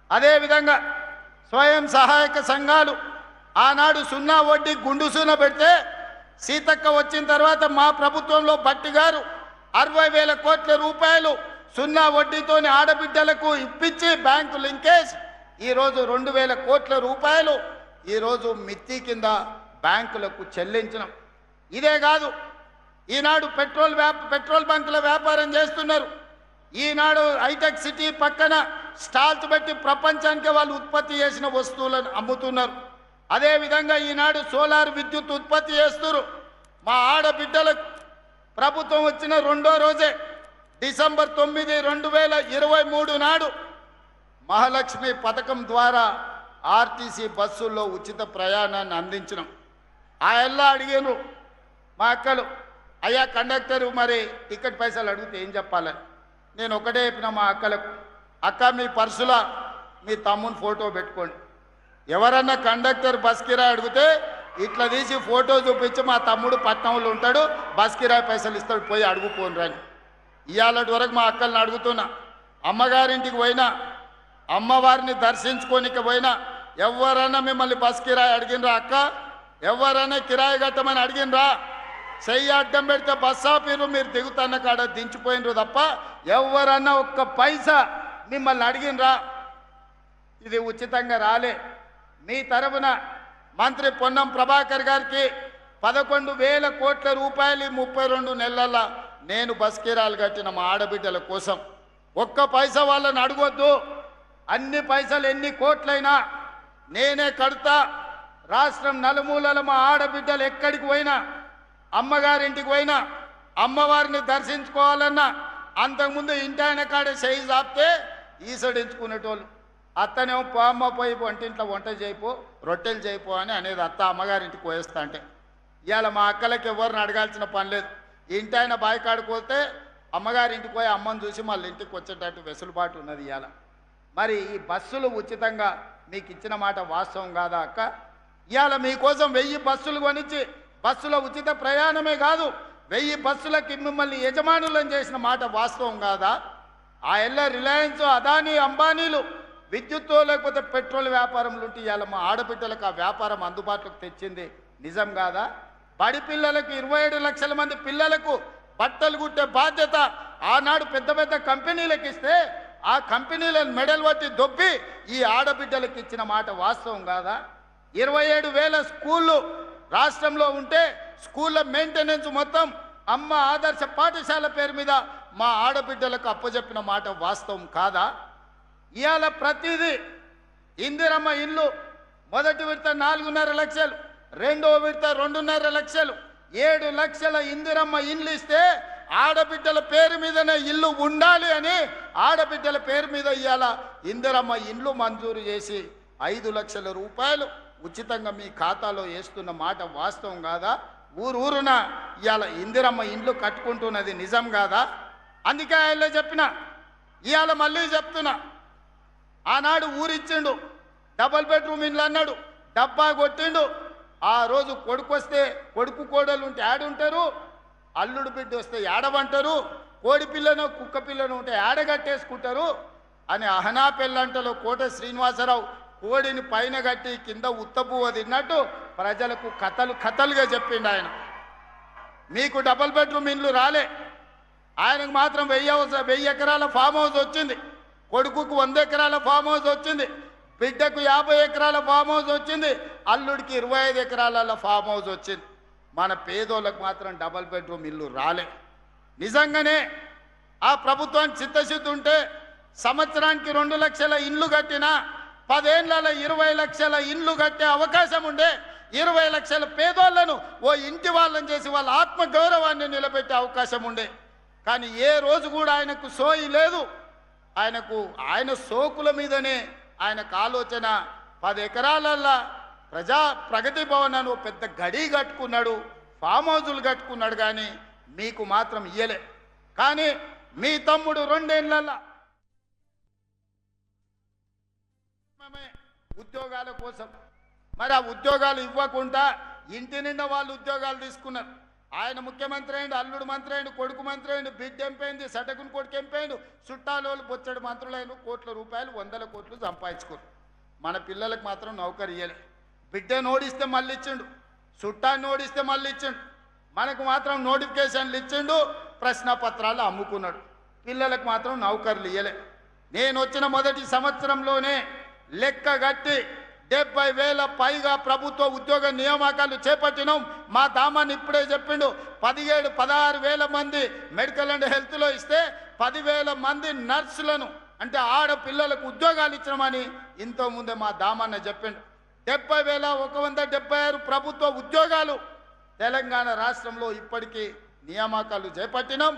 అదేవిధంగా స్వయం సహాయక సంఘాలు ఆనాడు సున్నా వడ్డీ గుండు సున్న పెడితే సీతక్క వచ్చిన తర్వాత మా ప్రభుత్వంలో భట్టి గారు 60,000 కోట్ల రూపాయలు సున్నా వడ్డీతోని ఆడబిడ్డలకు ఇప్పించి బ్యాంకు లింకేజ్ ఈరోజు 2,000 కోట్ల రూపాయలు ఈరోజు మిత్తి కింద బ్యాంకులకు చెల్లించడం. ఇదే కాదు, ఈనాడు పెట్రోల్ బంకుల వ్యాపారం చేస్తున్నారు. ఈనాడు హైటెక్ సిటీ పక్కన స్టాల్స్ పెట్టి ప్రపంచానికి వాళ్ళు ఉత్పత్తి చేసిన వస్తువులను అమ్ముతున్నారు. అదేవిధంగా ఈనాడు సోలార్ విద్యుత్ ఉత్పత్తి చేస్తున్నారు. మా ఆడబిడ్డలకు ప్రభుత్వం వచ్చిన రెండో రోజే డిసెంబర్ 9, 2023 నాడు మహాలక్ష్మి పథకం ద్వారా ఆర్టీసీ బస్సుల్లో ఉచిత ప్రయాణాన్ని అందించినాం. ఆ ఎల్లా అడిగారు మా అక్కలు, అయ్యా కండక్టరు మరి టికెట్ పైసలు అడిగితే ఏం చెప్పాలి? నేను ఒకటే చెప్పిన మా అక్కలకు, అక్క మీ పర్సులో మీ తమ్ముని ఫోటో పెట్టుకోండి. ఎవరన్నా కండక్టర్ బస్ కిరాయి అడిగితే ఇట్లా తీసి ఫోటో చూపించి మా తమ్ముడు పట్నంలో ఉంటాడు, బస్ కిరాయి పైసలు ఇస్తాడు, పోయి అడుగుపోను రాని. ఇవాళటి వరకు మా అక్కల్ని అడుగుతున్నా, అమ్మగారింటికి పోయినా అమ్మవారిని దర్శించుకోనికి పోయినా ఎవరన్నా మిమ్మల్ని బస్ కిరాయి అడిగినరా? అక్క ఎవరన్నా కిరాయి కట్టమని అడిగినరా? చెయ్యి అడ్డం పెడితే బస్ ఆపీరు, మీరు దిగుతున్న కాడ దించిపోయినరు తప్ప ఎవరన్నా ఒక్క పైసా మిమ్మల్ని అడిగినరా? ఇది ఉచితంగా రాలే. మీ తరఫున మంత్రి పొన్నం ప్రభాకర్ గారికి 11,000 కోట్ల రూపాయలు 32 నెలల నేను బస్ కిరాయిలు కట్టిన మా ఆడబిడ్డల కోసం. ఒక్క పైసా వాళ్ళని అడగొద్దు, అన్ని పైసలు ఎన్ని కోట్లైనా నేనే కడతా. రాష్ట్రం నలుమూలల మా ఆడబిడ్డలు ఎక్కడికి పోయినా, అమ్మగారింటికి పోయినా, అమ్మవారిని దర్శించుకోవాలన్నా అంతకుముందు ఇంటి ఆయన కాడే చేయి చాపితే ఈసడించుకునేటోళ్ళు. అత్తనేమో అమ్మ పోయి వంటింట్లో వంట చేయిపో, రొట్టెలు చేయిపో అని అనేది అత్త అమ్మగారింటికి పోయేస్తా అంటే. ఇవాళ మా అక్కలకి ఎవరిని అడగాల్సిన పని లేదు. ఇంటి ఆయన బాయికాడికి పోతే అమ్మగారింటికి పోయి అమ్మని చూసి మళ్ళీ ఇంటికి వచ్చేటట్టు వెసులుబాటు ఉన్నది ఇవాళ. మరి ఈ బస్సులు ఉచితంగా మీకు ఇచ్చిన మాట వాస్తవం కాదా అక్క? ఇవాళ మీకోసం 1000 బస్సులు కొనిచ్చి బస్సులో ఉచిత ప్రయాణమే కాదు 1000 బస్సులకి మిమ్మల్ని యజమానులను చేసిన మాట వాస్తవం కాదా? ఆ ఎల్ల రిలయన్స్, అదానీ, అంబానీలు విద్యుత్తో లేకపోతే పెట్రోల్ వ్యాపారంలో ఉంటే ఇవాళ మా ఆడబిడ్డలకు ఆ వ్యాపారం అందుబాటులోకి తెచ్చింది నిజం కాదా? బడి పిల్లలకు 27 లక్షల మంది పిల్లలకు బట్టలు కుట్టే బాధ్యత ఆనాడు పెద్ద పెద్ద కంపెనీలకు ఇస్తే ఆ కంపెనీలను మెడల్ పట్టి దొబ్బి ఈ ఆడబిడ్డలకు ఇచ్చిన మాట వాస్తవం కాదా? 27,000 స్కూళ్ళు రాష్ట్రంలో ఉంటే స్కూళ్ళ మెయింటెనెన్స్ మొత్తం అమ్మ ఆదర్శ పాఠశాల పేరు మీద మా ఆడబిడ్డలకు అప్పచెప్పిన మాట వాస్తవం కాదా? ఇవాళ ప్రతిదీ ఇందిరమ్మ ఇల్లు మొదటి విడత 4.5 లక్షలు, రెండో విడత 2.5 లక్షలు, 7 లక్షల ఇందిరమ్మ ఇల్లు ఇస్తే ఆడబిడ్డల పేరు మీదనే ఇల్లు ఉండాలి అని ఆడబిడ్డల పేరు మీద ఇవాళ ఇందిరమ్మ ఇల్లు మంజూరు చేసి 5 లక్షల రూపాయలు ఉచితంగా మీ ఖాతాలో వేస్తున్న మాట వాస్తవం కాదా? ఊరున ఇవాళ ఇందిరమ్మ ఇండ్లు కట్టుకుంటున్నది నిజం కాదా? అందుకే ఆయన చెప్పిన, ఇవాళ మళ్ళీ చెప్తున్నా, ఆనాడు ఊరిచ్చిండు, డబల్ బెడ్రూమ్ ఇండ్లు అన్నాడు, డబ్బా కొట్టిండు. ఆ రోజు కొడుకు వస్తే కొడుకు కోడలు ఉంటే ఆడుంటారు, అల్లుడు బిడ్డ వస్తే ఏడవంటారు, కోడి పిల్లను కుక్క పిల్లను ఉంటే ఏడగట్టేసుకుంటారు అని అహనా పెళ్ళంటలో కోట శ్రీనివాసరావు కోడిని పైన కట్టి కింద ఉత్తపువ్వ తిన్నట్టు ప్రజలకు కథలుగా చెప్పిండు ఆయన. మీకు డబల్ బెడ్రూమ్ ఇండ్లు రాలే, ఆయనకు మాత్రం 1000 ఎకరాల ఫామ్ హౌస్ వచ్చింది, కొడుకుకు 100 ఎకరాల ఫామ్ హౌస్ వచ్చింది, బిడ్డకు 50 ఎకరాల ఫామ్ హౌస్ వచ్చింది, అల్లుడికి 25 ఎకరాల ఫామ్ హౌస్ వచ్చింది. మన పేదోళ్ళకు మాత్రం డబల్ బెడ్రూమ్ ఇల్లు రాలే. నిజంగానే ఆ ప్రభుత్వానికి చిత్తశుద్ధి ఉంటే సంవత్సరానికి 2 లక్షల ఇండ్లు కట్టినా 10 ఏళ్లలో 20 లక్షల ఇండ్లు కట్టే అవకాశం ఉండే, 20 లక్షల పేదోళ్లను ఓ ఇంటి వాళ్ళని చేసి వాళ్ళ ఆత్మ గౌరవాన్ని నిలబెట్టే అవకాశం ఉండే. కానీ ఏ రోజు కూడా ఆయనకు సోయి లేదు. ఆయన సోకుల మీదనే ఆయనకు ఆలోచన. 10 ఎకరాలల్లా ప్రగతి భవన్ అని పెద్ద గడి కట్టుకున్నాడు, ఫామ్ హౌజులు కట్టుకున్నాడు, కానీ మీకు మాత్రం ఇయ్యలే. కానీ మీ తమ్ముడు 2 ఏళ్లల్లా ఉద్యోగాల కోసం మరి ఆ ఉద్యోగాలు ఇవ్వకుండా ఇంటి నిండా వాళ్ళు ఉద్యోగాలు తీసుకున్నారు. ఆయన ముఖ్యమంత్రి అయిండు, అల్లుడు మంత్రి అయిండు, కొడుకు మంత్రి అయిండు, బిడ్డ ఎంపైంది, సటకుని కొడుకు ఎంపైండు, చుట్టాలోళ్ళు బొచ్చడు మంత్రులైన కోట్ల రూపాయలు 100 కోట్లు సంపాదించుకోరు. మన పిల్లలకు మాత్రం నౌకరు ఇయ్యలే. బిడ్డను ఓడిస్తే మళ్ళీ ఇచ్చిండు, చుట్టాన్ని ఓడిస్తే మళ్ళీ ఇచ్చిండు. మనకు మాత్రం నోటిఫికేషన్లు ఇచ్చిండు, ప్రశ్నపత్రాలు అమ్ముకున్నాడు. పిల్లలకు మాత్రం నౌకర్లు ఇయ్యలే. నేను వచ్చిన మొదటి సంవత్సరంలోనే లెక్క గట్టి 70,000 పైగా ప్రభుత్వ ఉద్యోగ నియామకాలు చేపట్టినాం. మా దామాన్ని ఇప్పుడే చెప్పిండు, 17-16 మంది మెడికల్ అండ్ హెల్త్లో ఇస్తే 10,000 మంది నర్సులను అంటే ఆడపిల్లలకు ఉద్యోగాలు ఇచ్చినామని ఇంతకుముందే మా దామాన్న చెప్పిండు. 70,176 ప్రభుత్వ ఉద్యోగాలు తెలంగాణ రాష్ట్రంలో ఇప్పటికీ నియామకాలు చేపట్టినాం.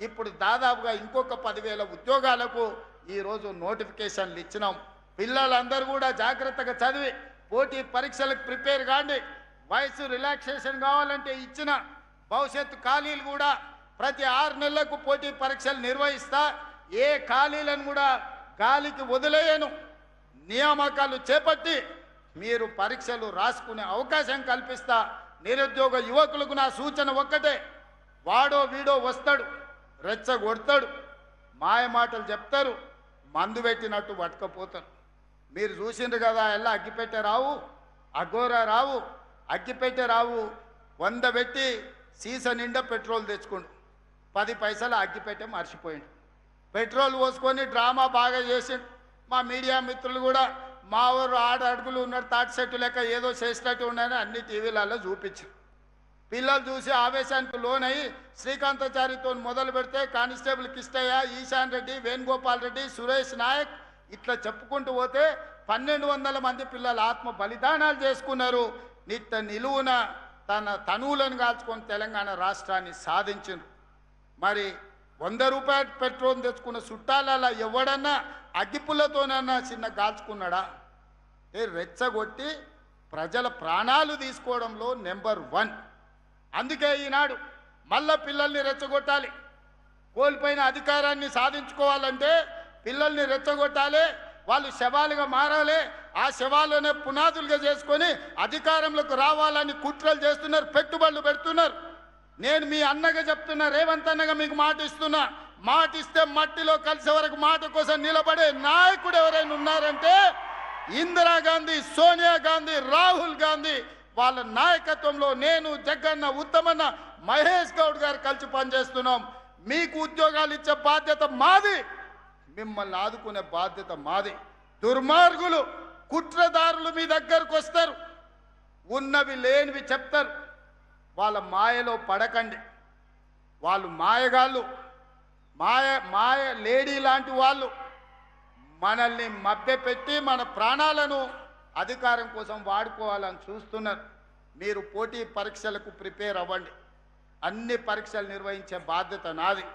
ఇప్పుడు దాదాపుగా ఇంకొక 10,000 ఉద్యోగాలకు ఈరోజు నోటిఫికేషన్లు ఇచ్చినాం. పిల్లలందరూ కూడా జాగ్రత్తగా చదివి పోటీ పరీక్షలకు ప్రిపేర్ కాండి. వయసు రిలాక్సేషన్ కావాలంటే ఇచ్చిన భవిష్యత్తు ఖాళీలు కూడా ప్రతి 6 నెలలకు పోటీ పరీక్షలు నిర్వహిస్తా. ఏ ఖాళీలను కూడా గాలికి వదిలేయను. నియామకాలు చేపట్టి మీరు పరీక్షలు రాసుకునే అవకాశం కల్పిస్తా. నిరుద్యోగ యువకులకు నా సూచన ఒక్కటే, వాడో వీడో వస్తాడు, రెచ్చగొడతాడు, మాయ మాటలు చెప్తారు, మందు పెట్టినట్టు పట్టుకపోతారు. మీరు చూసిండ్రు కదా, ఎలా అగ్గిపెట్టే రావు, అఘోరా రావు, అగ్గిపెట్టే రావు 100 పెట్టి సీస నిండా పెట్రోల్ తెచ్చుకోండు, 10 పైసలు అగ్గిపెట్టే మర్చిపోయిండు. పెట్రోల్ పోసుకొని డ్రామా బాగా చేసిండు. మా మీడియా మిత్రులు కూడా మా ఊరు 6 అడుగులు ఉన్నాడు, తాటి చెట్టు లెక్క ఏదో చేసినట్టు ఉన్నాయని అన్ని టీవీలలో చూపించారు. పిల్లలు చూసి ఆవేశానికి లోనయ్యి శ్రీకాంతాచారితో మొదలు పెడితే కానిస్టేబుల్ కిష్టయ్య, ఈశాన్ రెడ్డి, వేణుగోపాల్ రెడ్డి, సురేష్ నాయక్ ఇట్లా చెప్పుకుంటూ పోతే 1,200 మంది పిల్లలు ఆత్మ బలిదానాలు చేసుకున్నారు. నిత్య నిలువున తన తనువులను కాల్చుకొని తెలంగాణ రాష్ట్రాన్ని సాధించింది. మరి 100 రూపాయల పెట్రోల్ తెచ్చుకున్న చుట్టాలలో ఎవడన్నా అగ్గిపుల్లతోనన్నా చిన్న కాల్చుకున్నాడా? రెచ్చగొట్టి ప్రజల ప్రాణాలు తీసుకోవడంలో నెంబర్ 1. అందుకే ఈనాడు మళ్ళా పిల్లల్ని రెచ్చగొట్టాలి. కోల్పోయిన అధికారాన్ని సాధించుకోవాలంటే పిల్లల్ని రెచ్చగొట్టాలి, వాళ్ళు శవాలుగా మారాలి. ఆ శవాలనే పునాదులుగా చేసుకొని అధికారంలోకి రావాలని కుట్రలు చేస్తున్నారు, పెట్టుబడులు పెడుతున్నారు. నేను మీ అన్నగా చెప్తున్నా, రేవంత్ అన్నగా మీకు మాట ఇస్తున్నా, మాట ఇస్తే మట్టిలో కలిసే వరకు మాట కోసం నిలబడే నాయకుడు ఎవరైనా ఉన్నారంటే ఇందిరాగాంధీ, సోనియా గాంధీ, రాహుల్ గాంధీ వాళ్ళ నాయకత్వంలో నేను, జగన్న, ఉత్తమన్న, మహేష్ గౌడ్ గారు కలిసి పనిచేస్తున్నాం. మీకు ఉద్యోగాలు ఇచ్చే బాధ్యత మాది, మిమ్మల్ని ఆదుకునే బాధ్యత మాది. దుర్మార్గులు, కుట్రదారులు మీ దగ్గరకు వస్తారు, ఉన్నవి లేనివి చెప్తారు. వాళ్ళ మాయలో పడకండి. వాళ్ళు మాయగాళ్ళు, మాయ లేడీ లాంటి వాళ్ళు. మనల్ని మభ్యపెట్టి మన ప్రాణాలను అధికారం కోసం వాడుకోవాలని చూస్తున్నారు. మీరు పోటీ పరీక్షలకు ప్రిపేర్ అవ్వండి. అన్ని పరీక్షలు నిర్వహించే బాధ్యత నాది.